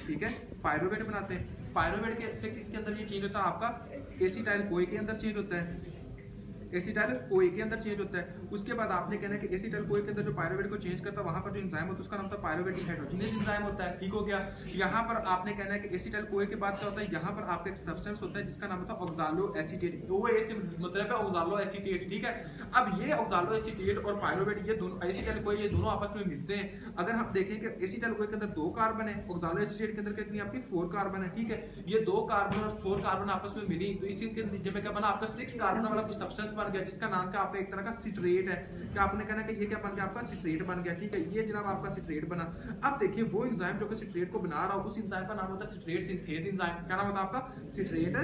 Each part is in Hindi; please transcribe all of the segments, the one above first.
ठीक है, पायरुवेट बनाते हैं। पायरुवेट के से किसके अंदर ये चेंज होता है, आपका एसिटाइल कोए के अंदर चेंज होता है, एसिटाइल कोए के अंदर चेंज होता है। उसके बाद आपने कहना है कि एसिटाइल कोए के अंदर जो पायरुवेट को चेंज करता है, वहां पर जो एंजाइम होता है उसका नाम होता है पायरुवेट डिहाइड्रोजिनेज एंजाइम होता है, ठीक हो गया। यहाँ पर आपने कहना है कि एसिटाइल कोए के बाद क्या होता है, यहाँ पर आपका एक सब्सटेंस होता है जिसका नाम होता है ऑक्सालो एसीटेट, वो ए से मतलब है ऑक्सालो एसीटेट, ठीक है। अब ये ऑक्सालो एसीटेट और पायरुवेट, ये दोनों एसिटाइल कोए, ये दोनों आपस में मिलते हैं। अगर हम देखें कि एसिटाइल कोए के अंदर 2 कार्बन है, ऑक्सालो एसीटेट के अंदर कितनी आपकी 4 कार्बन है, ठीक है। ये 2 कार्बन और 4 कार्बन आपस में मिली तो इसी के नीचे में क्या बना, आपका 6 कार्बन वाला कुछ सब्सटेंस बन गया जिसका नाम क्या आपका एक तरह का सिट्रेट है। क्या आपने कहना कि ये क्या बन गया, आपका सिट्रेट बन गया, ठीक है। ये जनाब आपका सिट्रेट बना। अब देखिए वो एंजाइम जो कि सिट्रेट को बना रहा हो, उस एंजाइम का नाम होता है सिट्रेट सिंथेज एंजाइम। क्या नाम होता है आपका, सिट्रेट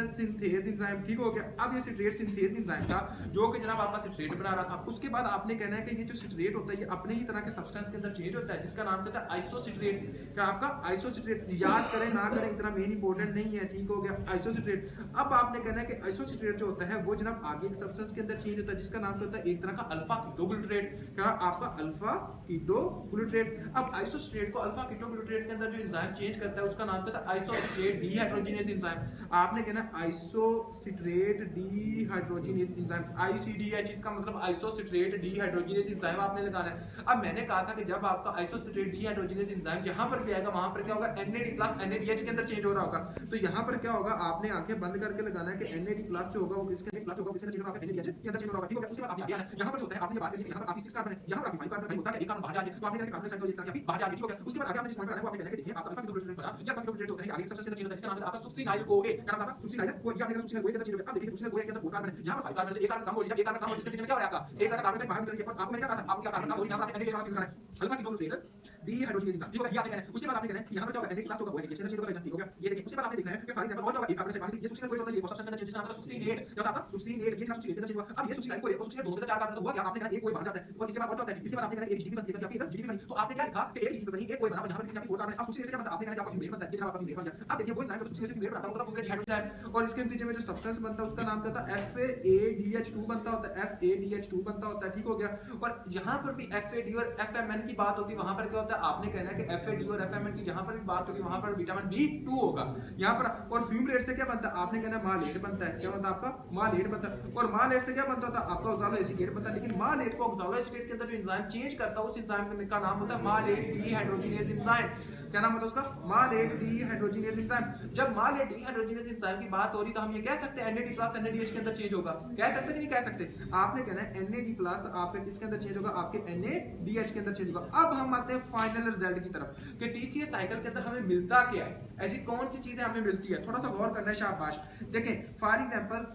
सिंथेज एंजाइम, ठीक हो गया। अब ये सिट्रेट सिंथेज एंजाइम था जो कि जनाब आपका सिट्रेट बना रहा था। उसके बाद आपने कहना है कि ये जो सिट्रेट होता है ये अपने ही तरह के सब्सटेंस के अंदर चेंज होता है जिसका नाम कहता है आइसोसिट्रेट। क्या आपका आइसोसिट्रेट, याद करें ना करें इतना मेन इंपॉर्टेंट नहीं है, ठीक हो गया, आइसोसिट्रेट। अब आपने कहना है कि आइसोसिट्रेट जो होता है वो जनाब आगे एक सब्सटेंस के अंदर चेंज होता है जिसका नाम होता है एक तरह का अल्फा कीटोग्लूटरेट। क्या आपका अल्फा कीटोग्लूटरेट। अब आइसोसिट्रेट को अल्फा कीटोग्लूटरेट के अंदर जो एंजाइम चेंज करता है उसका नाम कहता है आइसोसिट्रेट डीहाइड्रोजिनेज एंजाइम। आपने कहना आइसोसिट्रेट डीहाइड्रोजिनेज एंजाइम, आईसीडीएच, इसका मतलब आइसोसिट्रेट डीहाइड्रोजिनेज एंजाइम आपने लगाना है। अब मैंने कहा था कि जब आपका आइसोसिट्रेट डीहाइड्रोजिनेज एंजाइम जहां पर भी आएगा वहां पर क्या होगा, NAD+ NADH के अंदर चेंज हो रहा होगा। तो यहां पर क्या होगा, आपने आंखें बंद करके लगाना है कि NAD+ जो होगा वो किसके अंदर होगा, किसके अंदर चेंज होगा, NADH के अंदर चेंज होगा, ठीक हो गया। उसके बाद आपने आगे आना है, यहां पर जो होता है आपने ये बात करी कि यहां पर आपकी 6 कार्बन है, यहां पर आपकी 5 कार्बन होता है, एक कार्बन बाहर जा रहा है, तो आपने कहना है कार्बन साइड को एक तरह की बाहर जा रही है, ठीक हो गया। उसके बाद आगे आपने जिस पॉइंट पर आना है वो आपने कहना है कि देखिए आपका अल्फा कीटोग्लूटरेट बना, ये अल्फा कीटोग्लूटरेट जो होता है आगे सबसे चेंज होता है जिसका नाम है आपका सुक्सिनाइल कोए। क्या नाम था आपका, सुक्सिनाइल कोए। ये आपने कहना सुक्सिनाइल कोए के अंदर चेंज होगा। अब देखिए सुक्सिनाइल कोए के अंदर 4 कार्बन है, यहां पर 5 कार्बन है, एक कार्बन कम हो गया, एक कार्बन कम हो जिससे कितने में क्या हो रहा है आपका एक कार्बन से बाहर निकल गया। और आपको मैंने क्या कहा था, आपको क्या कार्बन कम हो गया, यहां पर NADH वाला चेंज करना है, अल्फा कीटोग्लूटरेट डीहाइड्रोजिनेज एंजाइम, ठीक हो गया। ये आपने कहना है। उसके बाद आपने कहना है यहां पर क्या होगा, NAD+ होगा वो NADH के अंदर चेंज होगा, ठीक हो गया। ये देखिए उसके बाद आपने देखना है कि फॉर एग्जांपल और क्या होगा, एक कार्बन से बाहर ये सुक्सिनाइल कोए होता है, ये सब्सटेंस के अंदर चेंज होता है सुक्सिनेट। क्या होता है सुक्सिनेट, ये सुक्सिनेट के अंदर चेंज हुआ। अब ये सुक्सिनाइल कोए और सुक्सिनेट दोनों के अंदर 4 कार्बन तो हुआ क्या, आपने कहना एक कोए बाहर जाता है और इसके बाद और क्या होता है, इसके बाद आपने कहना एक GTP बनती है, आपकी इधर GTP बनी। तो आपने क्या लिखा कि एक GTP बनी, एक कोए बना, यहां पर कितने 4 कार्बन है। अब सुक्सिनेट से क्या बनता है, आपने कहना आपका फ्यूमेट बनता है, ये आपका फ्यूमेट बन गया। अब देखिए वो एंजाइम जो सुक्सिनेट से फ्यूमेट बनाता है मतलब फ्यूमेट डिहाइड्रोजिनेज, और इसके नतीजे में जो सब्सटेंस बनता है उसका नाम कहता है FADH2 बनता होता है, FADH2 बनता होता है, ठीक हो गया। और यहां पर भी FAD और FMN की बात होती है, वहां पर क्या होता है, आपने कहना है कि FAD और FMN की जहां पर भी बात होगी वहां पर विटामिन B2 होगा यहां पर। और फ्यूमरेट से क्या बनता है, आपने कहना है मालेट बनता है। क्या बनता है आपका, मालेट बनता है। और मालेट से क्या बनता होता है आपका ऑक्सालो एसीटेट बनता है। लेकिन मालेट को ऑक्सालो एसीटेट के अंदर जो एंजाइम चेंज करता है उस एंजाइम का नाम होता है मालेट डीहाइड्रोजिनेज एंजाइम। क्या नाम होता है उसका, मालेट डीहाइड्रोजिनेज एंजाइम। जब मालेट डीहाइड्रोजिनेज एंजाइम की बात हो रही तो हम ये कह सकते हैं NAD+ NADH के अंदर चेंज होगा, कह सकते कि नहीं कह सकते। आपने कहना है NAD+ आपके किसके अंदर चेंज होगा, आपके NADH के अंदर चेंज होगा। अब हम आते हैं फाइनल रिजल्ट की तरफ कि TCA साइकिल के अंदर हमें मिलता क्या है, ऐसी कौन सी चीजें हमें मिलती है, थोड़ा सा गौर करना है, शाबाश। देखें फॉर एग्जांपल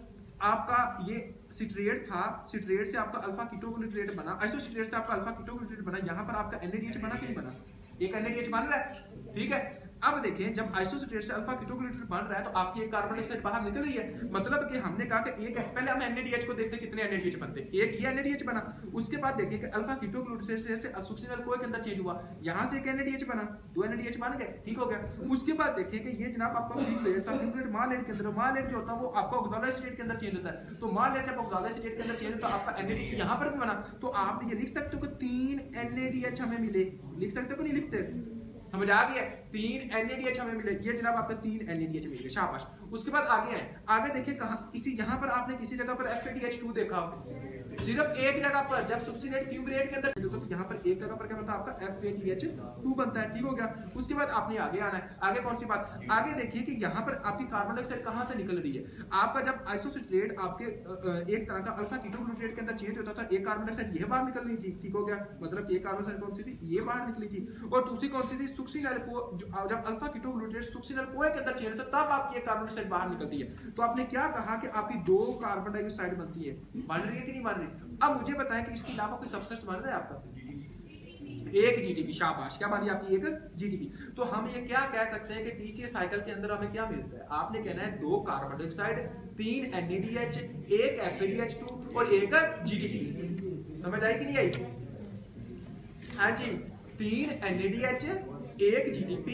आपका ये सिट्रेट था, सिट्रेट से आपका अल्फा कीटोग्लूटरेट बना, आइसोसिट्रेट से आपका अल्फा कीटोग्लूटरेट बना, यहां पर आपका NADH बना कि नहीं बना, एक NADH बन रहा है, ठीक है। अब देखें जब आइसोसिट्रेट से अल्फा कीटोग्लूटरेट बन रहा है तो आपकी एक कार्बन डाइऑक्साइड बाहर निकल रही है, मतलब कि हमने कहा कि एक पहले हम NADH को देखते हैं कितने NADH बनते हैं, एक ये NADH बना। उसके बाद देखिए कि अल्फा कीटोग्लूटरेट से सुक्सिनाइल कोए के अंदर चेंज हुआ, यहां से एक NADH बना, 2 NADH बन गए, ठीक हो गया। उसके बाद देखिए कि ये जनाब आपका फ्यूमरेट था, फ्यूमरेट मालेट के अंदर, मालेट जो होता है वो आपका ऑक्सालो एसीटेट के अंदर चेंज होता है। तो मालेट जब ऑक्सालो एसीटेट के अंदर चेंज होता है आपका NADH यहां पर भी बना, तो आप ये लिख सकते हो कि 3 NADH हमें मिले, लिख सकते हो कि नहीं लिखते, समझ आ गया, 3 NADH हमें मिले। ये जनाब आपके 3 NADH मिल गए, शाबाश। उसके बाद आगे है, आगे देखिए कहां, इसी यहां पर आपने किसी जगह पर FADH2 देखा, सिर्फ एक जगह पर जब सुक्सिनेट फ्यूमरेट के अंदर तो यहां पर एक जगह पर क्या बनता है आपका FADH2 बनता है, ठीक हो गया। उसके बाद आपने आगे आना है, आगे कौन सी बात, आगे देखिए कि यहां पर आपकी कार्बन डाइऑक्साइड कहां से निकल रही है। आपका जब आइसोसिट्रेट आपके एक तरह का अल्फा कीटोग्लूटरेट के अंदर चेंज होता था, एक कार्बन डाइऑक्साइड ये बाहर निकल रही थी, ठीक हो गया, मतलब एक कार्बन डाइऑक्साइड कौन सी थी, ये बाहर निकली थी। और दूसरी कौन सी थी, सुक्सिनाइल को, जब अल्फा कीटोग्लूटरेट सुक्सिनाइल कोए के अंदर चेंज होता है तब आपकी एक कार्बन डाइऑक्साइड बाहर निकलती है। तो आपने क्या कहा कि आपकी 2 कार्बन डाइऑक्साइड बनती है, बन रही है कि नहीं बन रही। अब मुझे बताएं कि इसके अलावा कोई सब्सटेंस बन रहा है आपका, एक GTP, शाबाश, क्या बनी आपकी एक GTP। तो हम ये क्या कह सकते हैं कि TCA साइकिल के अंदर हमें क्या मिलता है, आपने कहना है 2 कार्बन डाइऑक्साइड, 3 NADH, एक FADH2 और एक GTP। समझ आई कि नहीं आई, हाँ जी, 3 NADH, एक GTP,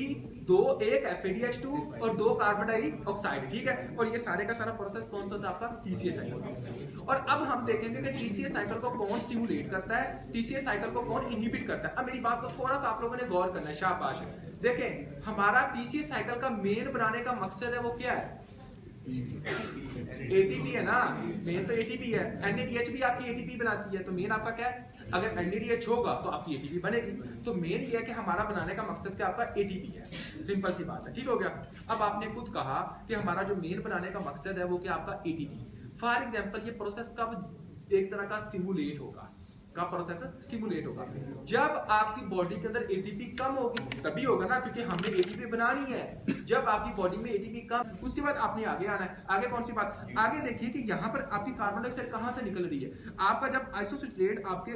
एक FADH2 और 2 कार्बन डाइऑक्साइड, ठीक है। और ये सारे का सारा प्रोसेस कौन सा होता है आपका, TCA साइकिल। और अब हम देखेंगे कि TCA साइकिल को कौन स्टिमुलेट करता है, TCA साइकिल को कौन इनहिबिट करता है। अब मेरी बात को थोड़ा सा आप लोगों ने गौर करना है, शाबाश। देखें हमारा टीसीएस साइकिल का मेन बनाने का मकसद है वो क्या है? एटीपी है ना, मेन तो एटीपी है। एनएडीएच भी आपकी एटीपी बनाती है, तो मेन आपका क्या है? अगर एनएडीएच होगा तो आपकी एटीपी बनेगी। तो मेन ये है कि हमारा बनाने का मकसद क्या आपका एटीपी है। सिंपल सी बात है, ठीक हो गया। अब आपने खुद कहा कि हमारा जो मेन बनाने का मकसद है वो क्या आपका एटीपी। फॉर एग्जाम्पल ये प्रोसेस कब एक तरह का स्टिमुलेट होगा? का प्रोसेस स्टिमुलेट होगा जब आपकी बॉडी के अंदर एटीपी कम होगी, तभी होगा ना, क्योंकि हमने एटीपी बनानी है। जब आपकी बॉडी में एटीपी कम, उसके बाद आपने आगे आना है। आगे कौन सी बात? आगे देखिए कि यहाँ पर आपकी कार्बन डाइऑक्साइड कहाँ से निकल रही है। आपका जब आइसोसिट्रेट आपके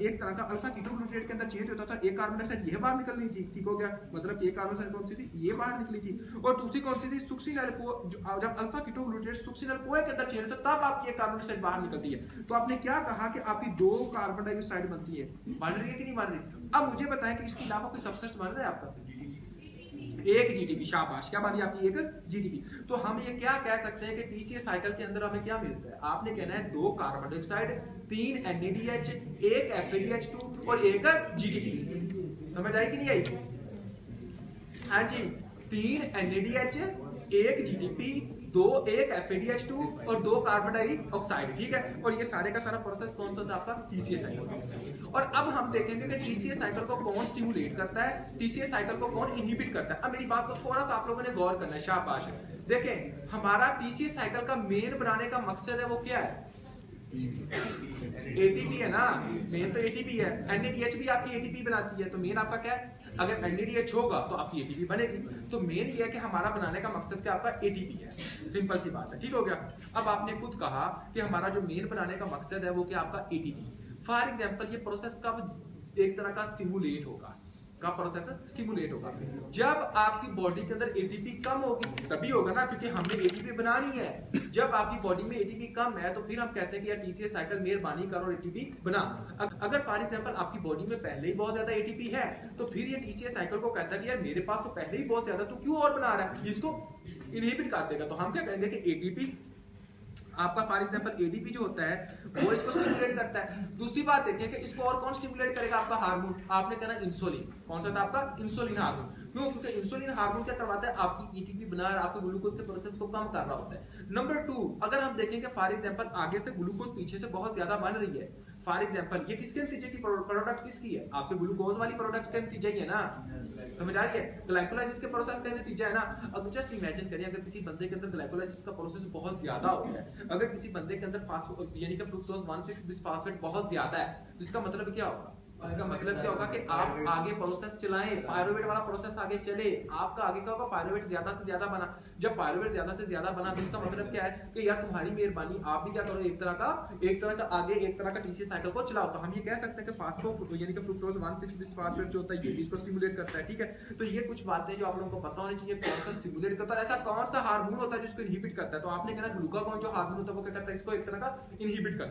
एक तरह का अल्फा कीटोग्लूटारेट के अंदर चेंज होता था, एक कार्बन डाइऑक्साइड ये बाहर निकल रही थी, ठीक हो गया। मतलब एक कार्बन डाइऑक्साइड कौन सी थी? ये बाहर निकली थी। और दूसरी कौन सी थी? सुक्सिनल को। जब अल्फा कीटोग्लूटारेट सुक्सिनल कोए के अंदर चेंज होता है तब आपकी कार्बन डाइऑक्साइड बाहर निकलती है। तो आपने क्या कहा कि आपकी दो कार्बन डाइऑक्साइड बनती है, बन रही है कि नहीं बन रही? अब मुझे बताएं कि इसके अलावा कोई सबस्टेंस बन रहा है आपका? एक जीटीपी। शाबाश, क्या बनी आपकी? एक जीटीपी। तो हम ये क्या कह सकते हैं कि टीसीएस साइकिल के अंदर हमें क्या मिलता है? आपने कहना है 2 कार्बन डाइऑक्साइड, 3 एनएडीएच, 1 एफएडीएच2 और 1 जीटीपी। समझ आई कि नहीं आई? हाँ जी, 3 एनएडीएच, 1 जीटीपी, 1 एफएडीएच2 और 2 कार्बन डाइऑक्साइड, ठीक है। और ये सारे का सारा प्रोसेस कौन सा था आपका? TCS cycle. और अब हम देखेंगे कि टीसीएस साइकिल को कौन स्टिमुलेट करता है, टीसीएस साइकिल को कौन इनहिबिट करता है। अब मेरी बात को थोड़ा सा आप लोगों ने गौर करना है। शाबाश। देखें हमारा टीसीएस साइकिल का मेन बनाने का मकसद है वो क्या है? एटीपी है ना, मेन तो एटीपी है। एनएडीएच भी आपकी एटीपी बनाती है, तो मेन आपका क्या है? अगर एनएडीएच होगा तो आपकी एटीपी बनेगी। तो मेन ये है कि हमारा बनाने का मकसद क्या आपका एटीपी है। सिंपल सी बात है, ठीक हो गया। अब आपने खुद कहा कि हमारा जो मेन बनाने का मकसद है वो क्या आपका एटीपी। फॉर एग्जाम्पल ये प्रोसेस कब एक तरह का स्टिमुलेट होगा? का प्रोसेस स्टिमुलेट होगा जब आपकी बॉडी के अंदर एटीपी कम होगी, तभी होगा ना, क्योंकि हमने एटीपी बनानी है। जब आपकी बॉडी में एटीपी कम है तो फिर हम कहते हैं कि यार टीसीएस साइकिल मेहरबानी कर और एटीपी बना। अगर फॉर एग्जांपल आपकी बॉडी में पहले ही बहुत ज्यादा एटीपी है तो फिर ये टीसीएस साइकिल को कहता है कि यार मेरे पास तो पहले ही बहुत ज्यादा, तो क्यों और बना रहा है? इसको इनहिबिट कर देगा। तो हम क्या कहेंगे कि एटीपी आपका फॉर एग्जांपल एडीपी जो होता है वो इसको स्टिमुलेट करता है। दूसरी बात देखिए कि इसको और कौन स्टिमुलेट करेगा? आपका हार्मोन। आपने कहना इंसुलिन। कौन सा था आपका? Insulin hormone. क्यों? क्योंकि इंसुलिन हार्मोन क्या करवाता है? आपकी एटीपी बना रहा, आपके ग्लूकोज के प्रोसेस को कम कर रहा होता है। नंबर 2, अगर हम देखें कि फॉर एग्जांपल आगे से ग्लूकोज पीछे से बहुत ज्यादा बन रही है, फॉर एग्जांपल ये किसके नतीजे की प्रोडक्ट किसकी है? आपके ग्लूकोज वाली प्रोडक्ट का नतीजा ही है ना। समझ आ रही है? ग्लाइकोलाइसिस के प्रोसेस का नतीजा है ना। अब जस्ट इमेजिन करिए अगर किसी बंदे के अंदर ग्लाइकोलाइसिस का प्रोसेस बहुत ज्यादा हो गया है, अगर किसी बंदे के अंदर यानी कि फ्रुक्टोज 1,6 बिसफॉस्फेट बहुत ज्यादा है, तो इसका मतलब क्या होगा? इसका मतलब क्या होगा कि आप आगे प्रोसेस चलाएं, पायरुवेट वाला प्रोसेस आगे चले, आपका आगे क्या होगा? पायरुवेट ज्यादा से ज्यादा बना। जब पायरुवेट ज्यादा से ज्यादा बना तो इसका मतलब क्या है कि यार तुम्हारी मेहरबानी, आप भी क्या करो, एक तरह का आगे एक तरह का टीसीएस साइकिल को चलाओ। तो हम ये कह सकते हैं कि फास्फो यानी कि फ्रुक्टोज 1,6 बिसफॉस्फेट जो होता है ये इसको स्टिमुलेट करता है, ठीक है। तो ये कुछ बातें जो आप लोगों को पता होनी चाहिए, कौन सा स्टिमुलेट करता है, ऐसा कौन सा हार्मोन होता है जिसको इनहिबिट करता है। तो आपने कहना ग्लूकागॉन जो हार्मोन होता है वो क्या करता है? इसको एक तरह का इनहिबिट करता है।